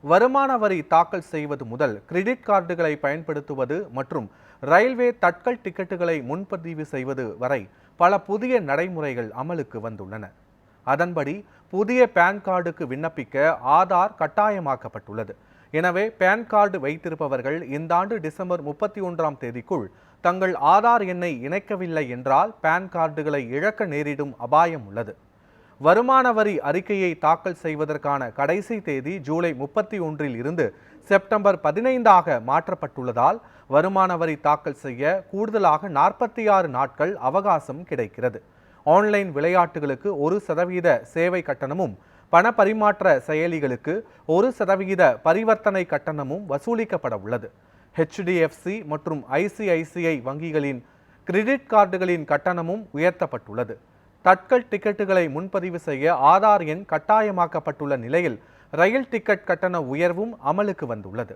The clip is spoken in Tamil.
வருமான வரி தாக்கல் செய்வது முதல் கிரெடிட் கார்டுகளை பயன்படுத்துவது மற்றும் ரயில்வே தட்கல் டிக்கெட்டுகளை முன்பதிவு செய்வது வரை பல புதிய நடைமுறைகள் அமலுக்கு வந்துள்ளன. அதன்படி புதிய பான் கார்டுக்கு விண்ணப்பிக்க ஆதார் கட்டாயமாக்கப்பட்டுள்ளது. எனவே பான் கார்டு வைத்திருப்பவர்கள் இந்த ஆண்டு டிசம்பர் 31ஆம் தேதிக்குள் தங்கள் ஆதார் எண்ணை இணைக்கவில்லை என்றால் பான் கார்டுகளை இழக்க நேரிடும் அபாயம் உள்ளது. வருமான வரி அறிக்கையை தாக்கல் செய்வதற்கான கடைசி தேதி ஜூலை 31இல் இருந்து செப்டம்பர் 15ஆக மாற்றப்பட்டுள்ளதால் வருமான வரி தாக்கல் செய்ய கூடுதலாக 46 நாட்கள் அவகாசம் கிடைக்கிறது. ஆன்லைன் விளையாட்டுகளுக்கு 1% சேவை கட்டணமும் பண பரிமாற்ற செயலிகளுக்கு 1% பரிவர்த்தனை கட்டணமும் வசூலிக்கப்பட உள்ளது. HDFC மற்றும் ICICI வங்கிகளின் கிரெடிட் கார்டுகளின் கட்டணமும் உயர்த்தப்பட்டுள்ளது. தட்கல் டிக்கெட்டுகளை முன்பதிவு செய்ய ஆதார் எண் கட்டாயமாக்கப்பட்டுள்ள நிலையில் ரயில் டிக்கெட் கட்டண உயர்வும் அமலுக்கு வந்துள்ளது.